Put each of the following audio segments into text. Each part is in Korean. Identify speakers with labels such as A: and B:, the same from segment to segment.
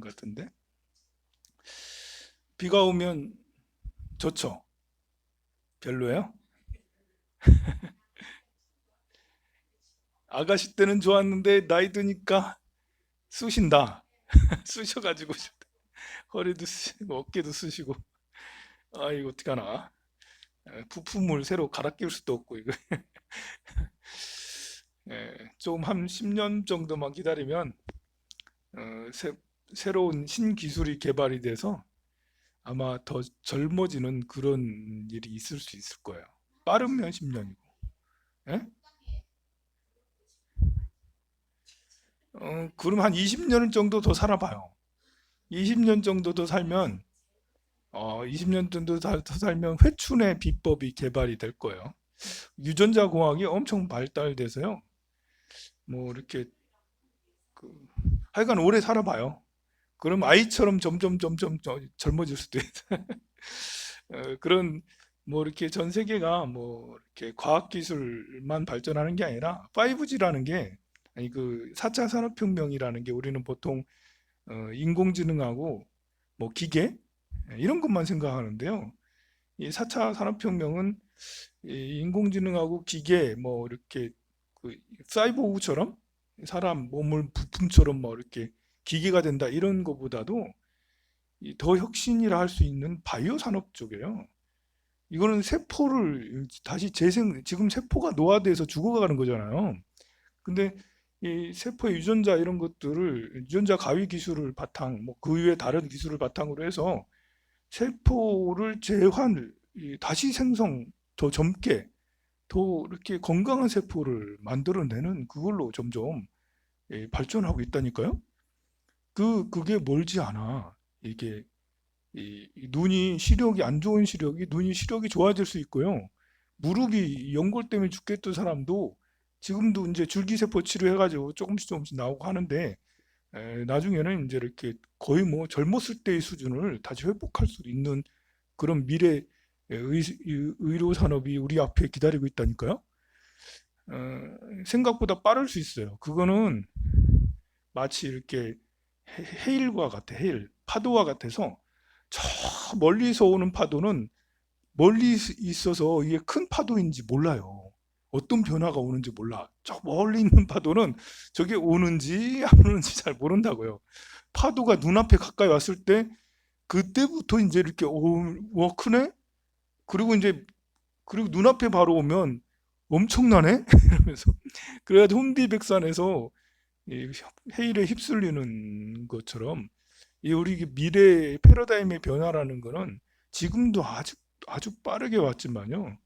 A: 것 같은데. 비가 오면 좋죠. 별로예요? 아가씨 때는 좋았는데 나이 드니까 쑤신다. 쑤셔가지고 허리도 쑤시고 어깨도 쑤시고. 아, 이거 어떡하나. 부품을 새로 갈아 끼울 수도 없고 이거. 좀 한 10년 정도만 기다리면 새로운 신기술이 개발이 돼서 아마 더 젊어지는 그런 일이 있을 수 있을 거예요. 빠르면 10년이고. 그럼 한 20년 정도 더 살아봐요. 20년 정도 더 살면 20년 정도 더 살면 회춘의 비법이 개발이 될 거예요. 유전자 공학이 엄청 발달돼서요. 뭐 이렇게 그, 하여간 오래 살아봐요. 그럼 아이처럼 점점 젊어질 수도 있다. 그런 뭐 이렇게 전 세계가 뭐 이렇게 과학 기술만 발전하는 게 아니라 5G라는 게 아니 그 4차 산업혁명이라는 게 우리는 보통 인공지능하고 뭐 기계 이런 것만 생각하는데요. 이 4차 산업혁명은 이 인공지능하고 기계 뭐 이렇게 그 사이보그처럼 사람 몸을 부품처럼 뭐 이렇게 기계가 된다 이런 것보다도 더 혁신이라 할 수 있는 바이오 산업 쪽이에요. 이거는 세포를 다시 지금 세포가 노화돼서 죽어가는 거잖아요. 근데 이 세포의 유전자 이런 것들을 유전자 가위 기술을 바탕, 뭐 그 외에 다른 기술을 바탕으로 해서 세포를 다시 생성, 더 젊게, 더 이렇게 건강한 세포를 만들어내는 그걸로 점점 발전하고 있다니까요. 그게 멀지 않아. 이게 이 눈이 시력이 안 좋은 시력이 눈이 시력이 좋아질 수 있고요. 무릎이 연골 때문에 죽겠던 사람도 지금도 이제 줄기세포 치료해가지고 조금씩 나오고 하는데 나중에는 이제 이렇게 거의 뭐 젊었을 때의 수준을 다시 회복할 수 있는 그런 미래 의료 산업이 우리 앞에 기다리고 있다니까요. 생각보다 빠를 수 있어요. 그거는 마치 이렇게 해일과 같아, 해일, 파도와 같아서 저 멀리서 오는 파도는 멀리 있어서 이게 큰 파도인지 몰라요. 어떤 변화가 오는지 몰라. 저 멀리 있는 파도는 저게 오는지 안 오는지 잘 모른다고요. 파도가 눈앞에 가까이 왔을 때 그때부터 이제 이렇게 와 크네? 그리고 이제 그리고 눈앞에 바로 오면 엄청나네? 이러면서 그래가지고 혼비백산해서 이 해일에 휩쓸리는 것처럼 이 우리 미래의 패러다임의 변화라는 거는 지금도 아주 빠르게 왔지만요.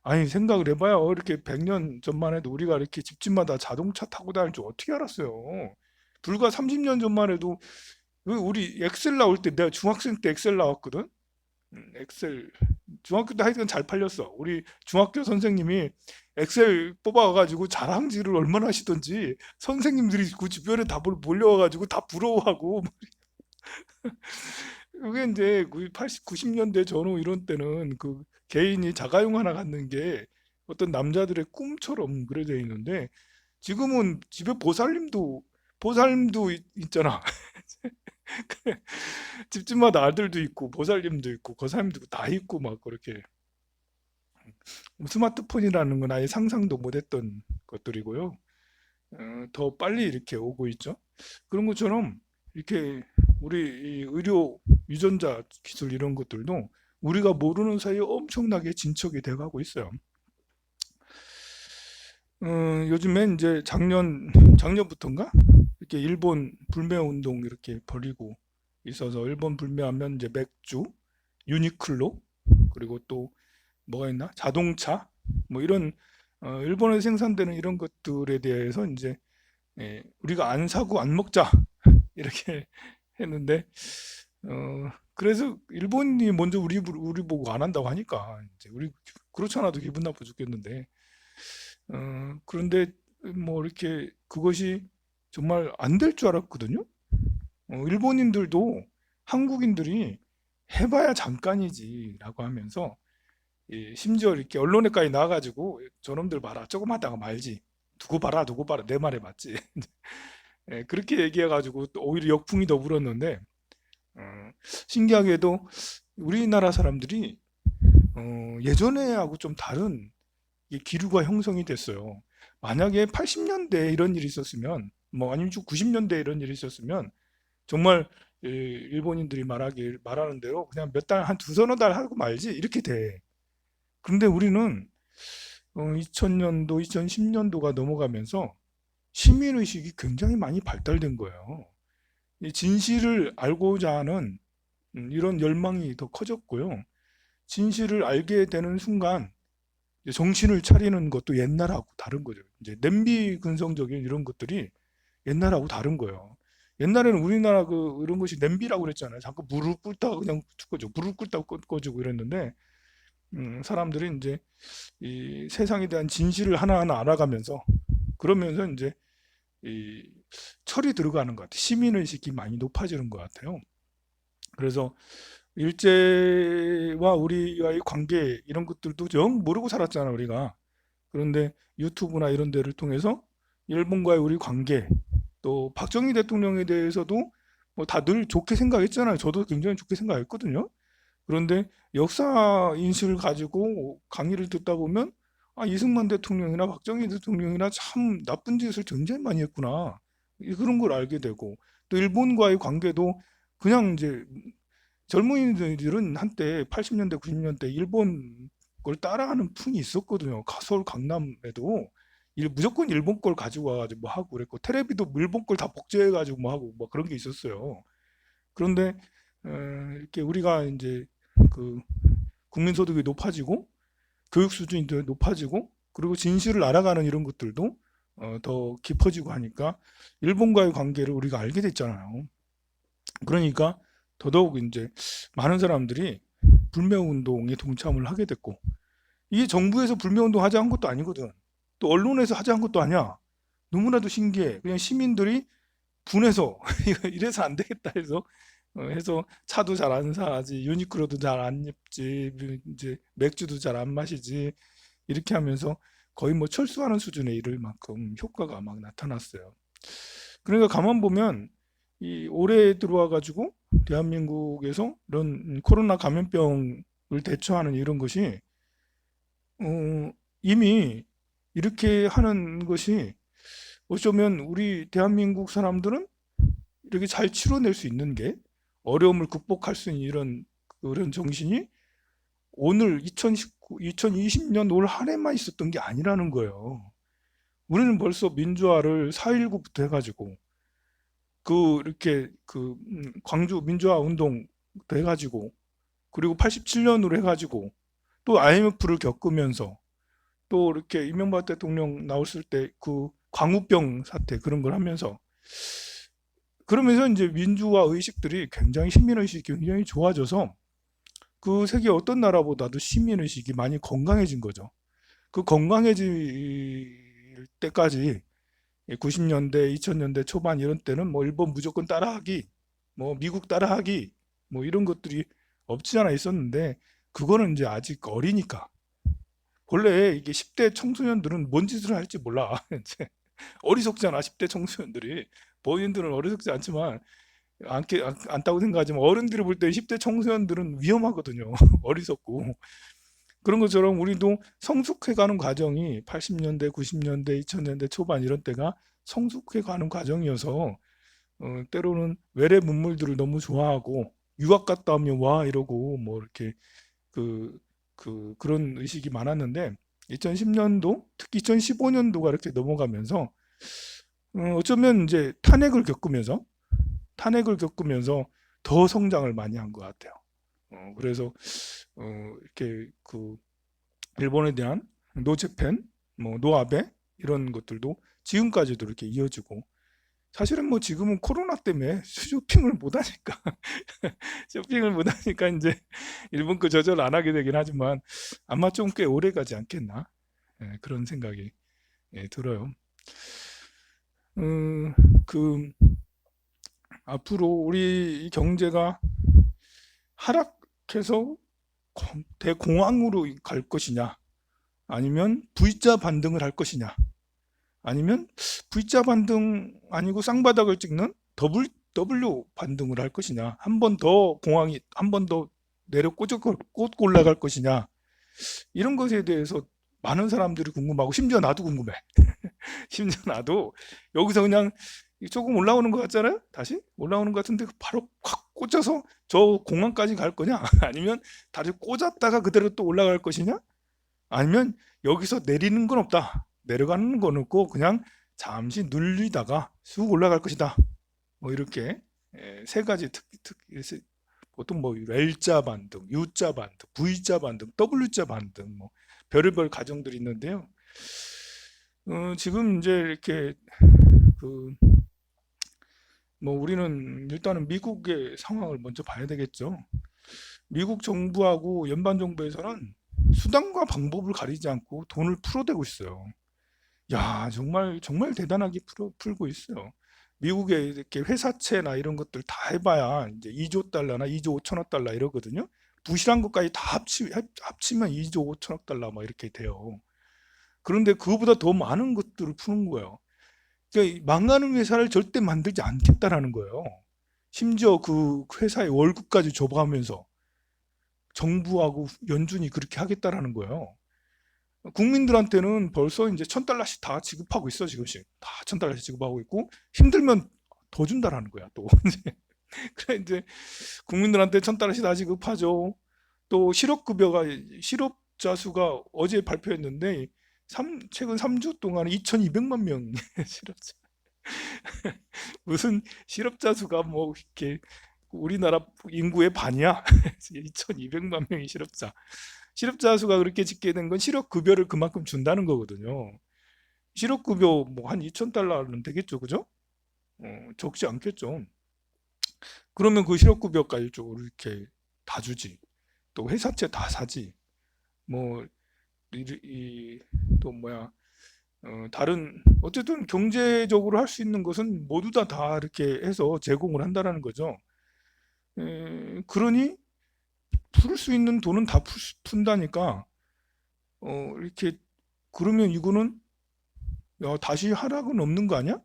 A: 아니 생각을 해봐요. 이렇게 100년 전만 해도 우리가 이렇게 집집마다 자동차 타고 다닐 줄 어떻게 알았어요? 불과 30년 전만 해도 우리 엑셀 나올 때 내가 중학생 때 엑셀 나왔거든. 엑셀 중학교 때 하여튼 잘 팔렸어. 우리 중학교 선생님이 엑셀 뽑아가지고 자랑질을 얼마나 하시던지 선생님들이 그 주변에 다 몰려와가지고 다 부러워하고 그게 이제 80, 90년대 전후 이런 때는 그 개인이 자가용 하나 갖는 게 어떤 남자들의 꿈처럼 그래 돼 있는데 지금은 집에 보살님도 있잖아. 집집마다 아들도 있고 보살님도 있고 거사님도 있고 다 있고 막 그렇게 스마트폰이라는 건 아예 상상도 못했던 것들이고요. 더 빨리 이렇게 오고 있죠. 그런 것처럼 이렇게 우리 이 의료 유전자 기술 이런 것들도 우리가 모르는 사이에 엄청나게 진척이 돼가고 있어요. 요즘에 이제 작년부터인가 이렇게 일본 불매 운동 이렇게 벌이고 있어서 일본 불매하면 이제 맥주, 유니클로 그리고 또 뭐가 있나 자동차 뭐 이런 일본에서 생산되는 이런 것들에 대해서 이제 우리가 안 사고 안 먹자 이렇게 했는데 그래서 일본이 먼저 우리 보고 안 한다고 하니까 이제 우리 그렇지 않아도 기분 나빠 죽겠는데 그런데 뭐 이렇게 그것이 정말 안 될 줄 알았거든요. 일본인들도 한국인들이 해봐야 잠깐이지라고 하면서 심지어 이렇게 언론에까지 나와가지고 저놈들 봐라 조금 하다가 말지 두고 봐라 내 말에 맞지 예, 그렇게 얘기해가지고 또 오히려 역풍이 더 불었는데 신기하게도 우리나라 사람들이 예전에하고 좀 다른 이 기류가 형성이 됐어요. 만약에 80년대에 이런 일이 있었으면, 뭐 아니면 90년대에 이런 일이 있었으면 정말 일본인들이 말하는 대로 그냥 몇 달, 한 두서너 달 하고 말지 이렇게 돼. 그런데 우리는 2000년도, 2010년도가 넘어가면서 시민의식이 굉장히 많이 발달된 거예요. 이 진실을 알고자 하는 이런 열망이 더 커졌고요. 진실을 알게 되는 순간 이제 정신을 차리는 것도 옛날하고 다른 거죠. 이제 냄비 근성적인 이런 것들이 옛날하고 다른 거예요. 옛날에는 우리나라 이런 것이 냄비라고 그랬잖아요. 자꾸 물을 끓다가 그냥 꺼져, 물을 끓다가 꺼지고 이랬는데 사람들이 이제 이 세상에 대한 진실을 하나하나 알아가면서 그러면서 이제 이 철이 들어가는 것 같아요. 시민의식이 많이 높아지는 것 같아요. 그래서 일제와 우리와의 관계 이런 것들도 영 모르고 살았잖아 우리가. 그런데 유튜브나 이런 데를 통해서 일본과의 우리 관계 또 박정희 대통령에 대해서도 뭐 다 늘 좋게 생각했잖아요. 저도 굉장히 좋게 생각했거든요. 그런데 역사 인식을 가지고 강의를 듣다 보면 아, 이승만 대통령이나 박정희 대통령이나 참 나쁜 짓을 굉장히 많이 했구나. 그런 걸 알게 되고 또 일본과의 관계도 그냥 이제 젊은이들은 한때 80년대, 90년대 일본 걸 따라하는 풍이 있었거든요. 서울 강남에도 무조건 일본 걸 가지고 와가지고 뭐 하고 그랬고 테레비도 일본 걸 다 복제해가지고 뭐 하고 뭐 그런 게 있었어요. 그런데 이렇게 우리가 이제 그 국민소득이 높아지고 교육 수준이 더 높아지고 그리고 진실을 알아가는 이런 것들도 더 깊어지고 하니까 일본과의 관계를 우리가 알게 됐잖아요. 그러니까 더더욱 이제 많은 사람들이 불매운동에 동참을 하게 됐고 이게 정부에서 불매운동 하자 한 것도 아니거든. 또 언론에서 하자 한 것도 아니야. 너무나도 신기해. 그냥 시민들이 분해서 이래서 안 되겠다 해서 차도 잘 안 사지, 유니크로도 잘 안 입지, 이제 맥주도 잘 안 마시지 이렇게 하면서 거의 뭐 철수하는 수준에 이를 만큼 효과가 막 나타났어요. 그러니까 가만 보면 이 올해 들어와 가지고 대한민국에서 이런 코로나 감염병을 대처하는 이런 것이 이미 이렇게 하는 것이 어쩌면 우리 대한민국 사람들은 이렇게 잘 치러낼 수 있는 게 어려움을 극복할 수 있는 이런 그런 정신이 오늘 2020년 올 한 해만 있었던 게 아니라는 거예요. 우리는 벌써 민주화를 4.19부터 해가지고 이렇게 광주 민주화 운동 해가지고 그리고 87년으로 해가지고 또 IMF를 겪으면서 또 이렇게 이명박 대통령 나왔을 때 그 광우병 사태 그런 걸 하면서 그러면서 이제 민주화 의식들이 굉장히 시민 의식이 굉장히 좋아져서 그 세계 어떤 나라보다도 시민 의식이 많이 건강해진 거죠. 그 건강해질 때까지 90년대, 2000년대 초반 이런 때는 뭐 일본 무조건 따라하기, 뭐 미국 따라하기, 뭐 이런 것들이 없지 않아 있었는데 그거는 이제 아직 어리니까. 원래 이게 10대 청소년들은 뭔 짓을 할지 몰라. 이제 어리석잖아, 10대 청소년들이. 본인들은 어리석지 않지만 않다고 생각하지만 어른들이 볼 때 10대 청소년들은 위험하거든요. 어리석고. 그런 것처럼 우리도 성숙해가는 과정이 80년대, 90년대, 2000년대 초반 이런 때가 성숙해가는 과정이어서 때로는 외래 문물들을 너무 좋아하고 유학 갔다 오면 와 이러고 뭐 이렇게 그, 그런 의식이 많았는데 2010년도 특히 2015년도가 이렇게 넘어가면서 어쩌면 이제 탄핵을 겪으면서 더 성장을 많이 한 것 같아요. 그래서 이렇게 일본에 대한 노재팬, 뭐 노아베 이런 것들도 지금까지도 이렇게 이어지고 사실은 뭐 지금은 코로나 때문에 쇼핑을 못 하니까 쇼핑을 못 하니까 이제 일본 거 조절 안 하게 되긴 하지만 아마 좀 꽤 오래 가지 않겠나 그런 생각이 들어요. 음, 그 앞으로 우리 이 경제가 하락해서 대공황으로 갈 것이냐 아니면 V자 반등을 할 것이냐 아니면 V자 반등 아니고 쌍바닥을 찍는 W 반등을 할 것이냐, 한 번 더 공항이 한 번 더 내려 꽂고 올라갈 것이냐, 이런 것에 대해서 많은 사람들이 궁금하고, 심지어 나도 궁금해. 심지어 나도 여기서 그냥 조금 올라오는 것 같잖아요. 다시 올라오는 것 같은데 바로 확 꽂아서 저 공항까지 갈 거냐, 아니면 다시 꽂았다가 그대로 또 올라갈 것이냐, 아니면 여기서 내리는 건 없다, 내려가는 건 없고 그냥 잠시 눌리다가 쑥 올라갈 것이다. 뭐 이렇게 세 가지 보통 뭐 L자 반등, U자 반등, V자 반등, W자 반등, 뭐 별의별 가정들이 있는데요. 지금 이제 이렇게 그 뭐 우리는 일단은 미국의 상황을 먼저 봐야 되겠죠. 미국 정부하고 연방 정부에서는 수단과 방법을 가리지 않고 돈을 풀어대고 있어요. 야, 정말 정말 대단하게 풀고 있어요. 미국의 이렇게 회사채나 이런 것들 다 해봐야 이제 2조 달러나 2조 5천억 달러 이러거든요. 부실한 것까지 다 합치면 2조 5천억 달러 막 이렇게 돼요. 그런데 그거보다 더 많은 것들을 푸는 거예요. 그러니까 망하는 회사를 절대 만들지 않겠다라는 거예요. 심지어 그 회사의 월급까지 줘가면서 정부하고 연준이 그렇게 하겠다라는 거예요. 국민들한테는 벌써 이제 1,000달러씩 다 지급하고 있어. 지금씩 다 1,000달러씩 지급하고 있고, 힘들면 더 준다라는 거야 또. 그래 이제 국민들한테 1,000달러씩 다 지급하죠. 또 실업급여가, 실업자 수가 어제 발표했는데 최근 3주 동안 2,200만 명 실업자. 무슨 실업자 수가 뭐 이렇게 우리나라 인구의 반이야. 2,200만 명이 실업자 수가 그렇게 짓게 된 건 실업급여를 그만큼 준다는 거거든요. 실업급여 뭐 한 2,000달러는 되겠죠, 그죠? 적지 않겠죠. 그러면 그 실업급여까지 쪽으로 이렇게 다 주지. 또 회사채 다 사지. 뭐, 또 뭐야, 다른, 어쨌든 경제적으로 할 수 있는 것은 모두 다 이렇게 해서 제공을 한다라는 거죠. 그러니 풀 수 있는 돈은 다 푼다니까, 이렇게, 그러면 이거는, 야, 다시 하락은 없는 거 아니야?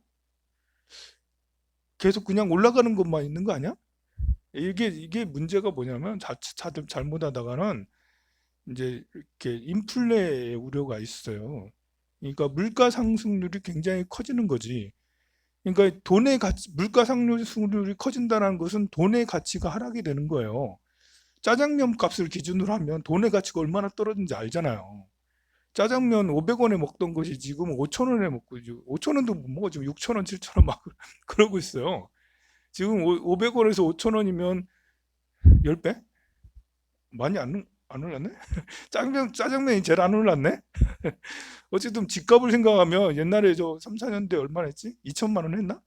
A: 계속 그냥 올라가는 것만 있는 거 아니야? 이게 문제가 뭐냐면, 자칫 잘못하다가는 이제 이렇게 인플레의 우려가 있어요. 그러니까 물가 상승률이 굉장히 커지는 거지. 그러니까 돈의 가치, 물가 상승률이 커진다는 것은 돈의 가치가 하락이 되는 거예요. 짜장면 값을 기준으로 하면 돈의 가치가 얼마나 떨어진지 알잖아요. 짜장면 500원에 먹던 것이 지금 5,000원에 먹고, 5,000원도 못 먹어. 지금 6,000원, 7,000원 막 그러고 있어요. 지금 500원에서 5,000원이면 10배? 많이 안 올랐네? 짜장면이 제일 안 올랐네? 어쨌든 집값을 생각하면 옛날에 저 3, 4년대 얼마나 했지? 2천만 원 했나?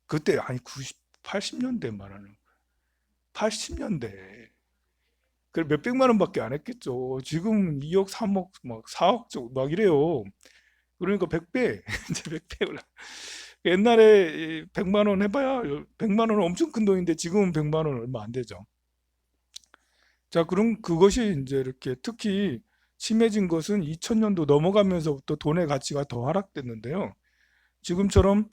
A: 그때 아니 80년대 말하는 80년대. 그 몇백만 원밖에 안 했겠죠. 지금 2억, 3억, 막 4억 막 이래요. 그러니까 100배, 이제 100배 올라. 옛날에 100만 원 해봐야 100만 원은 엄청 큰 돈인데 지금은 100만 원 얼마 안 되죠. 자, 그럼 그것이 이제 이렇게 특히 심해진 것은 2000년도 넘어가면서부터 돈의 가치가 더 하락됐는데요. 지금처럼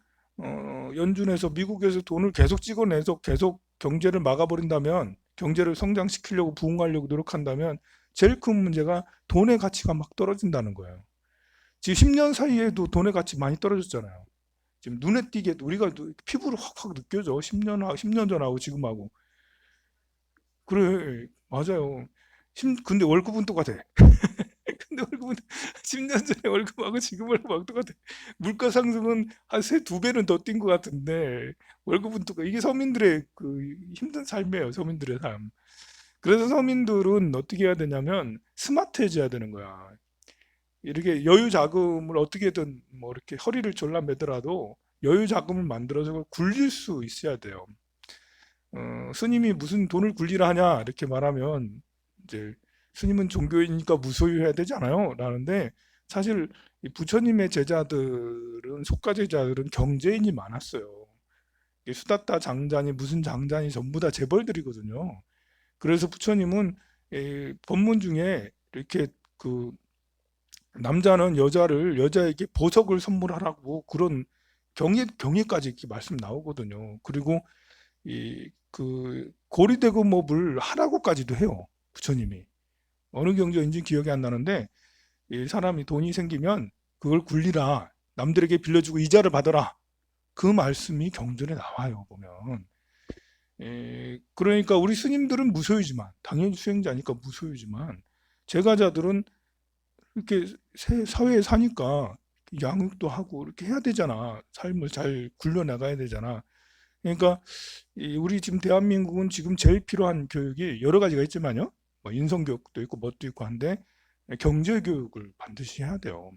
A: 연준에서 미국에서 돈을 계속 찍어내서 계속 경제를 막아버린다면, 경제를 성장시키려고 부흥하려고 노력한다면 제일 큰 문제가 돈의 가치가 막 떨어진다는 거예요. 지금 10년 사이에도 돈의 가치 많이 떨어졌잖아요. 지금 눈에 띄게 우리가 피부로 확확 느껴져. 10년 전하고 지금하고. 그래, 맞아요. 근데 월급은 똑같아. 근데 월급은 10년 전에 월급하고 지금 월급하고 똑같아. 물가 상승은 한 두 배는 더 뛴 것 같은데 월급은 똑같아. 이게 서민들의 그 힘든 삶이에요. 서민들의 삶. 그래서 서민들은 어떻게 해야 되냐면 스마트해져야 되는 거야. 이렇게 여유 자금을 어떻게든 뭐 이렇게 허리를 졸라매더라도 여유 자금을 만들어서 굴릴 수 있어야 돼요. 스님이 무슨 돈을 굴리라 하냐 이렇게 말하면 이제 스님은 종교이니까 무소유해야 되지 않아요? 라는데 사실 이 부처님의 제자들은, 속가제자들은 경제인이 많았어요. 수다타 장자니 무슨 장자니 전부 다 재벌들이거든요. 그래서 부처님은 법문 중에 이렇게 그 남자는 여자에게 보석을 선물하라고 그런 경위까지 이렇게 말씀 나오거든요. 그리고 그 고리대금업을 하라고까지도 해요. 부처님이. 어느 경전인지 기억이 안 나는데 이 사람이 돈이 생기면 그걸 굴리라. 남들에게 빌려주고 이자를 받아라. 그 말씀이 경전에 나와요. 보면. 그러니까 우리 스님들은 무소유지만 당연히 수행자니까 무소유지만 제가자들은 이렇게 사회에 사니까 양육도 하고 이렇게 해야 되잖아. 삶을 잘 굴려나가야 되잖아. 그러니까 우리 지금 대한민국은 지금 제일 필요한 교육이 여러 가지가 있지만요. 뭐 인성교육도 있고 뭣도 있고 한데 경제교육을 반드시 해야 돼요.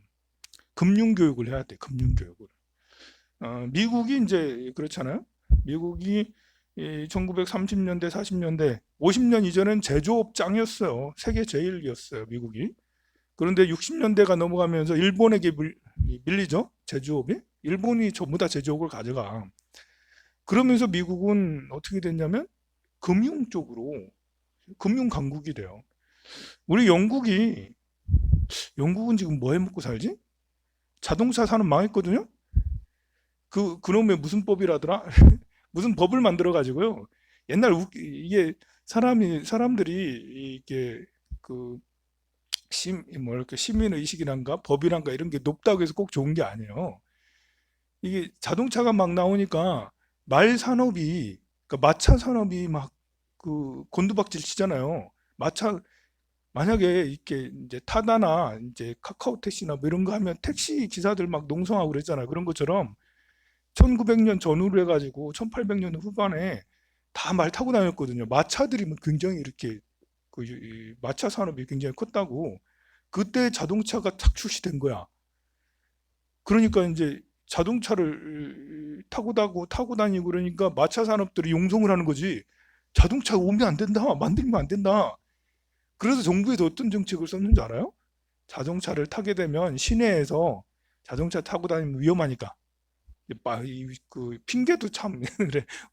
A: 금융교육을 해야 돼. 금융교육을. 미국이 이제 그렇잖아요. 미국이 1930년대, 40년대, 50년 이전엔 제조업 짱이었어요. 세계 제일이었어요. 미국이. 그런데 60년대가 넘어가면서 일본에게 밀리죠. 제조업이. 일본이 전부 다 제조업을 가져가. 그러면서 미국은 어떻게 됐냐면 금융 쪽으로 금융 강국이 돼요. 우리 영국은 지금 뭐 해 먹고 살지? 자동차 산업 망했거든요. 그놈의 무슨 법이라더라? 무슨 법을 만들어 가지고요. 옛날 이게 사람들이 이게 그 뭐랄까 시민 의식이란가 법이란가 이런 게 높다고 해서 꼭 좋은 게 아니에요. 이게 자동차가 막 나오니까 말 산업이 그러니까 마차 산업이 막 그 곤두박질 치잖아요. 마차 만약에 이렇게 이제 타다나 이제 카카오 택시나 뭐 이런 거 하면 택시 기사들 막 농성하고 그랬잖아요. 그런 것처럼 1900년 전후로 해가지고 1800년 후반에 다 말 타고 다녔거든요. 마차들이 뭐 굉장히 이렇게 이 마차 산업이 굉장히 컸다고. 그때 자동차가 탁 출시된 거야. 그러니까 이제 자동차를 타고 다니고 그러니까 마차 산업들이 용성을 하는 거지. 자동차 오면 안 된다. 만들면 안 된다. 그래서 정부에서 어떤 정책을 썼는지 알아요? 자동차를 타게 되면 시내에서 자동차 타고 다니면 위험하니까. 그 핑계도 참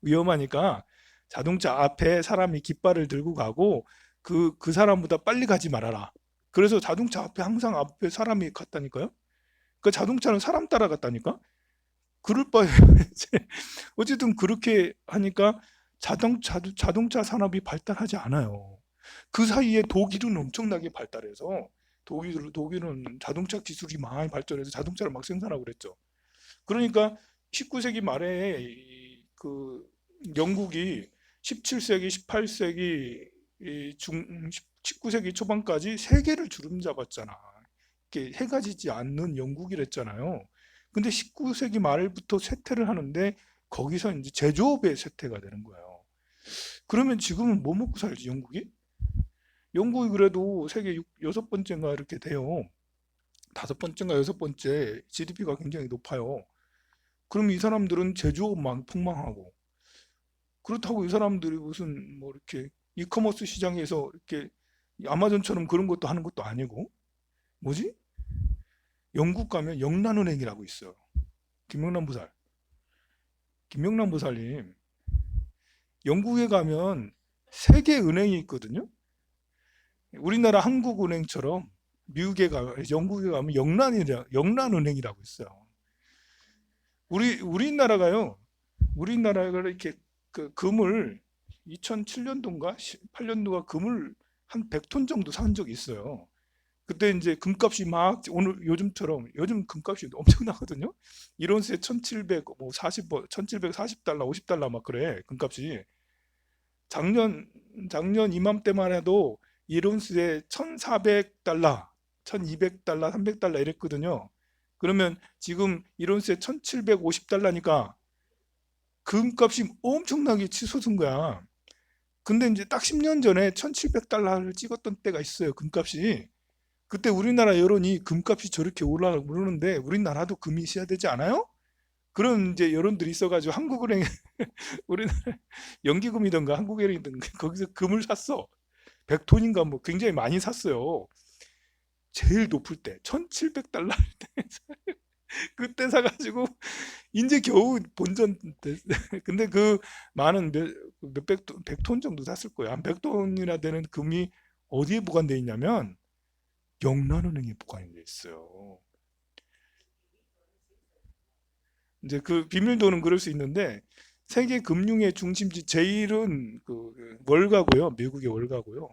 A: 위험하니까 자동차 앞에 사람이 깃발을 들고 가고 그 사람보다 빨리 가지 말아라. 그래서 자동차 앞에 항상 앞에 사람이 갔다니까요. 그 자동차는 사람 따라갔다니까. 그럴 바에 어쨌든 그렇게 하니까 자동차 산업이 발달하지 않아요. 그 사이에 독일은 엄청나게 발달해서 독일은 자동차 기술이 많이 발전해서 자동차를 막 생산하고 그랬죠. 그러니까 19세기 말에 그 영국이 17세기, 18세기, 19세기 초반까지 세계를 주름잡았잖아. 이렇게 해가 지지 않는 영국이랬잖아요. 근데 19세기 말부터 쇠퇴를 하는데 거기서 이제 제조업의 쇠퇴가 되는 거예요. 그러면 지금은 뭐 먹고 살지, 영국이? 영국이 그래도 세계 여섯 번째인가 이렇게 돼요. 다섯 번째인가 여섯 번째 GDP가 굉장히 높아요. 그럼 이 사람들은 제조업만 폭망하고 그렇다고 이 사람들이 무슨 뭐 이렇게 이커머스 시장에서 이렇게 아마존처럼 그런 것도 하는 것도 아니고 뭐지? 영국 가면 영란은행이라고 있어요. 김영란 부살. 김영란 부살님. 영국에 가면 세계 은행이 있거든요. 우리나라 한국은행처럼 영국에 가면 영란은행이라고 있어요. 우리나라가 이렇게 그 금을 2007년도인가 8년도가 금을 한 100톤 정도 산 적이 있어요. 그때 이제 금값이 막 오늘 요즘 금값이 엄청나거든요. 1온스에 1700, 뭐 1740달러, 50달러 막 그래. 금값이. 작년 이맘때만 해도 1온스에 1400달러, 1200달러, 300달러 이랬거든요. 그러면 지금 1온스에 1750달러니까 금값이 엄청나게 치솟은 거야. 근데 이제 딱 10년 전에 1700달러를 찍었던 때가 있어요. 금값이. 그때 우리나라 여론이 금값이 저렇게 올라오는데 우리나라도 금이 있어야 되지 않아요? 그런 이제 여론들이 있어가지고 한국은행 우리나라 연기금이던가 한국은행이던가 거기서 금을 샀어. 100톤인가 뭐 굉장히 많이 샀어요. 제일 높을 때 1700달러 그때 사가지고 이제 겨우 본전 근데 그 많은 몇백 톤, 100톤 정도 샀을 거야. 한 100톤이나 되는 금이 어디에 보관돼 있냐면 영란은행에 보관이 돼 있어요. 이제 그 비밀도는 그럴 수 있는데 세계 금융의 중심지 제일은 그 월가고요. 미국의 월가고요.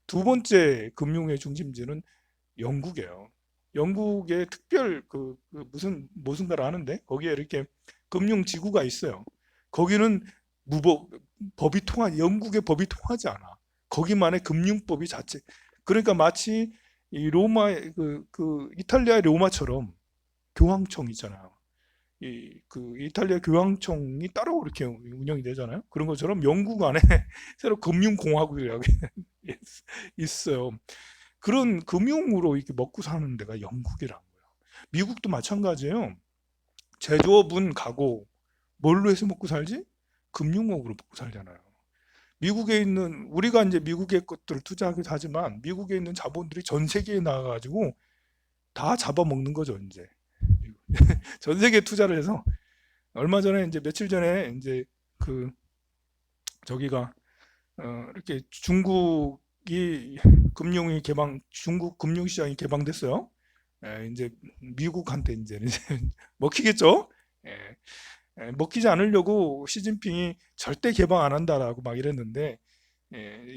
A: 두 번째 금융의 중심지는 영국이에요. 영국의 특별 무슨가를 하는데 거기에 이렇게 금융지구가 있어요. 거기는 무법 법이 영국의 법이 통하지 않아. 거기만의 금융법이 자체. 그러니까 마치 이 로마 이탈리아의 로마처럼 교황청 있잖아요. 이탈리아 교황청이 따로 이렇게 운영이 되잖아요. 그런 것처럼 영국 안에 새로 금융공화국이라고 있어요. 그런 금융으로 이렇게 먹고 사는 데가 영국이란 거예요. 미국도 마찬가지예요. 제조업은 가고 뭘로 해서 먹고 살지? 금융업으로 먹고 살잖아요. 미국에 있는 우리가 이제 미국의 것들을 투자하기도 하지만 미국에 있는 자본들이 전 세계에 나가가지고 다 잡아먹는 거죠 이제. 전 세계 투자를 해서 얼마 전에 이제 며칠 전에 이제 그 저기가 이렇게 중국이 중국 금융시장이 개방됐어요. 이제 미국한테 이제 먹히겠죠. 예, 먹히지 않으려고 시진핑이 절대 개방 안 한다라고 막 이랬는데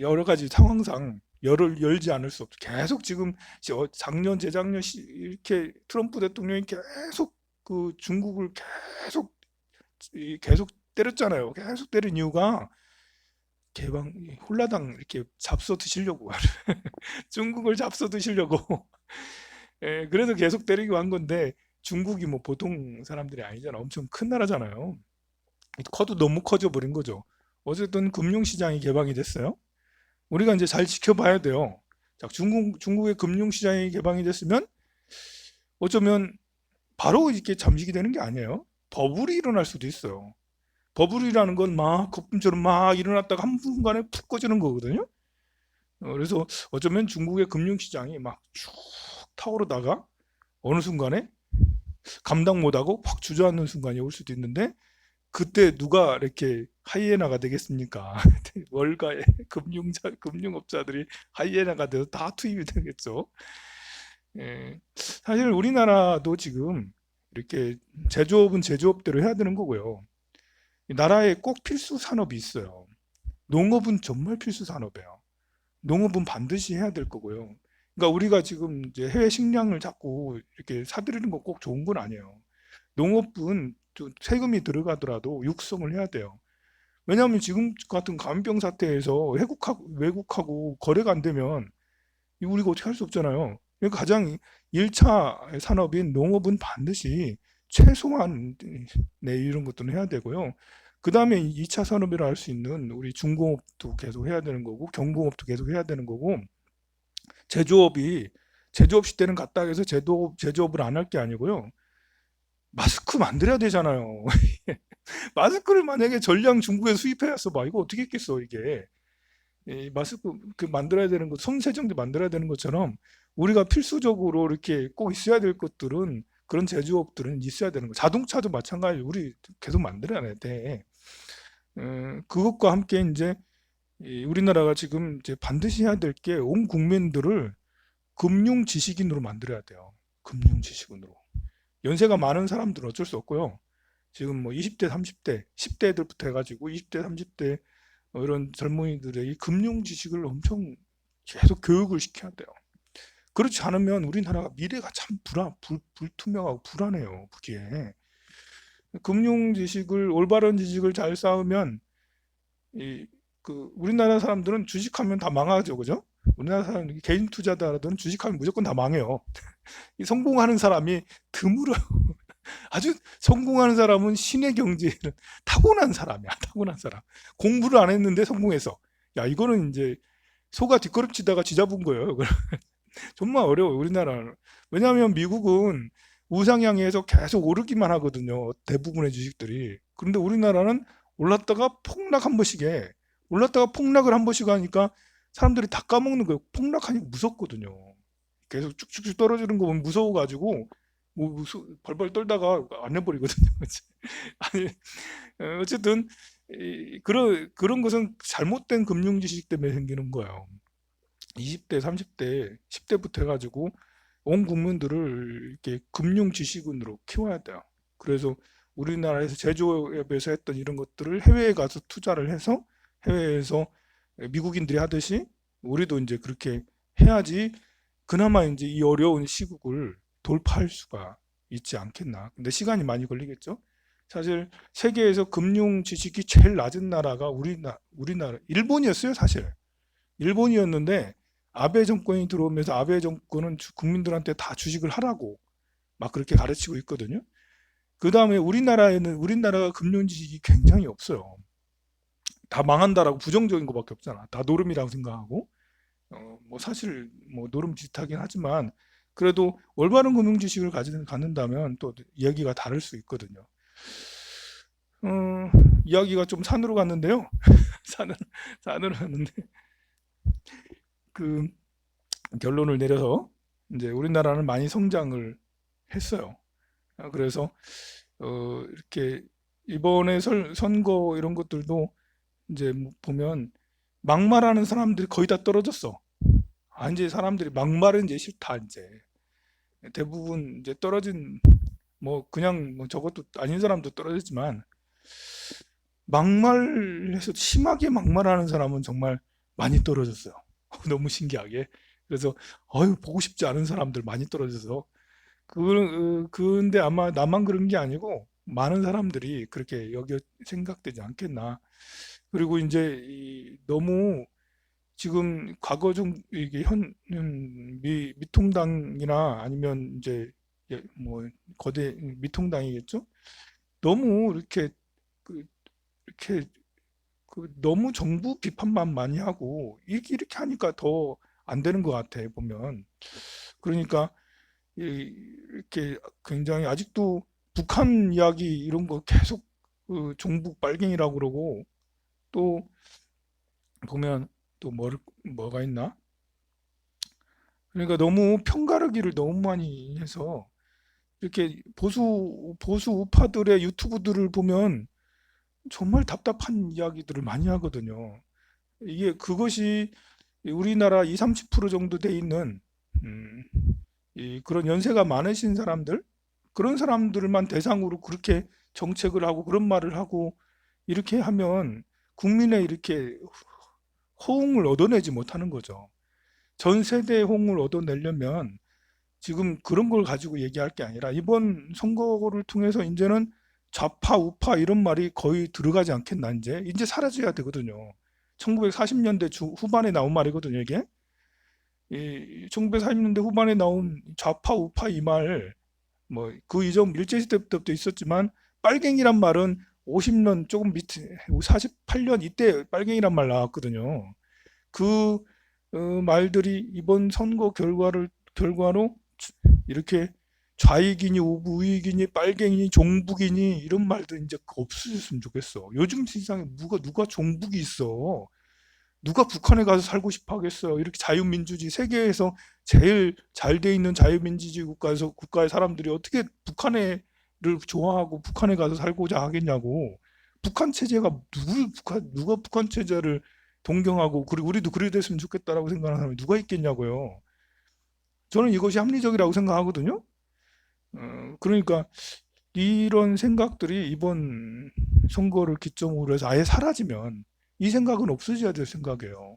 A: 여러 가지 상황상 열지 않을 수 없죠. 계속 지금 작년, 재작년 이렇게 트럼프 대통령이 계속 그 중국을 계속 때렸잖아요. 계속 때린 이유가 개방 홀라당 이렇게 잡숴 드시려고 중국을 잡숴 드시려고 그래서 계속 때리고 한 건데 중국이 뭐 보통 사람들이 아니잖아. 엄청 큰 나라잖아요. 커도 너무 커져 버린 거죠. 어쨌든 금융시장이 개방이 됐어요. 우리가 이제 잘 지켜봐야 돼요. 자, 중국의 금융시장이 개방이 됐으면 어쩌면 바로 이렇게 잠식이 되는 게 아니에요. 버블이 일어날 수도 있어요. 버블이라는 건 막 거품처럼 막 일어났다가 한순간에 푹 꺼지는 거거든요. 그래서 어쩌면 중국의 금융시장이 막 쭉 타오르다가 어느 순간에 감당 못하고 확 주저앉는 순간이 올 수도 있는데 그때 누가 이렇게 하이에나가 되겠습니까? 월가의 금융업자들이 하이에나가 돼서 다 투입이 되겠죠. 사실 우리나라도 지금 이렇게 제조업은 제조업대로 해야 되는 거고요. 나라에 꼭 필수 산업이 있어요. 농업은 정말 필수 산업이에요. 농업은 반드시 해야 될 거고요. 그러니까 우리가 지금 이제 해외 식량을 자꾸 이렇게 사들이는 거 꼭 좋은 건 아니에요. 농업은 좀 세금이 들어가더라도 육성을 해야 돼요. 왜냐하면 지금 같은 감염병 사태에서 외국하고 거래가 안 되면 우리가 어떻게 할 수 없잖아요. 그러니까 가장 1차 산업인 농업은 반드시 최소한 이런 것들은 해야 되고요. 그 다음에 2차 산업이라 할 수 있는 우리 중공업도 계속 해야 되는 거고 경공업도 계속 해야 되는 거고 제조업이 제조업 시대는 갔다 해서 제조업을 안 할 게 아니고요. 마스크 만들어야 되잖아요. 마스크를 만약에 전량 중국에서 수입해왔어 봐. 이거 어떻게 했겠어, 이게. 이 마스크 만들어야 되는 것, 손세정제 만들어야 되는 것처럼 우리가 필수적으로 이렇게 꼭 있어야 될 것들은 그런 제조업들은 있어야 되는 거. 자동차도 마찬가지로 우리 계속 만들어야 돼. 그것과 함께 이제 우리나라가 지금 이제 반드시 해야 될 게 온 국민들을 금융 지식인으로 만들어야 돼요. 금융 지식인으로. 연세가 많은 사람들은 어쩔 수 없고요. 지금 뭐 20대, 30대, 10대들부터 해가지고 20대, 30대 이런 젊은이들의 이 금융 지식을 엄청 계속 교육을 시켜야 돼요. 그렇지 않으면 우리나라가 미래가 참 불투명하고 불안해요. 그게. 금융 지식을, 올바른 지식을 잘 쌓으면 우리나라 사람들은 주식하면 다 망하죠. 그죠? 우리나라 사람 개인 투자자들은 주식하면 무조건 다 망해요. 성공하는 사람이 드물어요. 아주 성공하는 사람은 신의 경지에는 타고난 사람이야. 타고난 사람. 공부를 안 했는데 성공해서. 야, 이거는 이제 소가 뒷걸음치다가 쥐잡은 거예요. 정말 어려워요. 우리나라는. 왜냐하면 미국은 우상향해서 계속 오르기만 하거든요. 대부분의 주식들이. 그런데 우리나라는 올랐다가 폭락 한 번씩 해. 올랐다가 폭락을 한 번씩 하니까 사람들이 다 까먹는 거예요. 폭락하니까 무섭거든요. 계속 쭉쭉쭉 떨어지는 거 보면 무서워가지고 뭐 벌벌 떨다가 안 해버리거든요. 아니, 어쨌든 그런 것은 잘못된 금융 지식 때문에 생기는 거예요. 20대, 30대, 10대부터 해가지고 온 국민들을 이렇게 금융 지식인으로 키워야 돼요. 그래서 우리나라에서 제조업에서 했던 이런 것들을 해외에 가서 투자를 해서 해외에서 미국인들이 하듯이 우리도 이제 그렇게 해야지 그나마 이제 이 어려운 시국을 돌파할 수가 있지 않겠나. 근데 시간이 많이 걸리겠죠. 사실 세계에서 금융 지식이 제일 낮은 나라가 우리나라, 일본이었어요, 사실. 일본이었는데 아베 정권이 들어오면서 아베 정권은 국민들한테 다 주식을 하라고 막 그렇게 가르치고 있거든요. 그 다음에 우리나라가 금융 지식이 굉장히 없어요. 다 망한다라고 부정적인 것밖에 없잖아. 다 노름이라고 생각하고 뭐 사실 뭐 노름 비슷하긴 하지만 그래도 올바른 금융 지식을 갖는다면 또 이야기가 다를 수 있거든요. 이야기가 좀 산으로 갔는데요. 산으로 산으로 갔는데 그 결론을 내려서 이제 우리나라는 많이 성장을 했어요. 그래서 이렇게 이번에 선거 이런 것들도 이제 뭐 보면 막말하는 사람들이 거의 다 떨어졌어. 이제 사람들이 막말은 이제 싫다 이제 대부분 이제 떨어진 뭐 그냥 뭐 저것도 아닌 사람도 떨어졌지만 막말해서 심하게 막말하는 사람은 정말 많이 떨어졌어요. 너무 신기하게. 그래서 보고 싶지 않은 사람들 많이 떨어져서 근데 아마 나만 그런 게 아니고 많은 사람들이 그렇게 생각되지 않겠나. 그리고 이제 너무 지금 과거 좀 이게 미통당이나 아니면 이제 뭐 거대 미통당이겠죠. 너무 그, 이렇게 너무 정부 비판만 많이 하고 이렇게 하니까 더 안 되는 것 같아 보면. 그러니까 이렇게 굉장히 아직도 북한 이야기 이런 거 계속 종북 빨갱이라고 그러고 또 보면 또 뭐가 있나? 그러니까 너무 편가르기를 너무 많이 해서 이렇게 보수 우파들의 유튜브들을 보면 정말 답답한 이야기들을 많이 하거든요. 그것이 우리나라 20, 30% 정도 돼 있는 음, 그런 연세가 많으신 사람들 그런 사람들만 대상으로 그렇게 정책을 하고 그런 말을 하고 이렇게 하면 국민의 이렇게 호응을 얻어내지 못하는 거죠. 전 세대의 호응을 얻어내려면 지금 그런 걸 가지고 얘기할 게 아니라 이번 선거를 통해서 이제는 좌파 우파 이런 말이 거의 들어가지 않겠나. 이제 사라져야 되거든요. 1940년대 후반에 나온 말이거든요, 이게. 1940년대 후반에 나온 좌파 우파 이 말, 뭐 그 이전 일제시대 때부터 있었지만 빨갱이란 말은 50년 조금 밑에 48년 이때 빨갱이란 말 나왔거든요. 그 말들이 이번 선거 결과로 이렇게 좌익이니 우익이니 빨갱이니 종북이니 이런 말들 이제 없어졌으면 좋겠어. 요즘 세상에 누가 종북이 있어? 누가 북한에 가서 살고 싶어 하겠어요? 이렇게 자유민주주의 세계에서 제일 잘 돼 있는 자유민주주의 국가의 사람들이 어떻게 북한을 좋아하고 북한에 가서 살고자 하겠냐고. 북한 체제가 누가 북한 체제를 동경하고 그리고 우리도 그래 됐으면 좋겠다라고 생각하는 사람이 누가 있겠냐고요. 저는 이것이 합리적이라고 생각하거든요. 그러니까 이런 생각들이 이번 선거를 기점으로 해서 아예 사라지면 이 생각은 없어져야 될 생각이에요.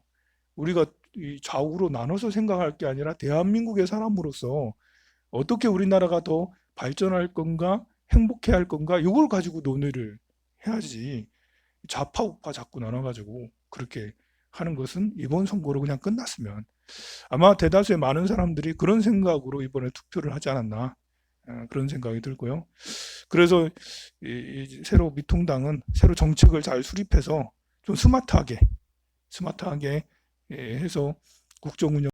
A: 우리가 이 좌우로 나눠서 생각할 게 아니라 대한민국의 사람으로서 어떻게 우리나라가 더 발전할 건가, 행복해 할 건가, 이걸 가지고 논의를 해야지. 좌파 우파 자꾸 나눠가지고 그렇게 하는 것은 이번 선거로 그냥 끝났으면 아마 대다수의 많은 사람들이 그런 생각으로 이번에 투표를 하지 않았나. 그런 생각이 들고요. 그래서 새로 미통당은 새로 정책을 잘 수립해서 좀 스마트하게 해서 국정 운영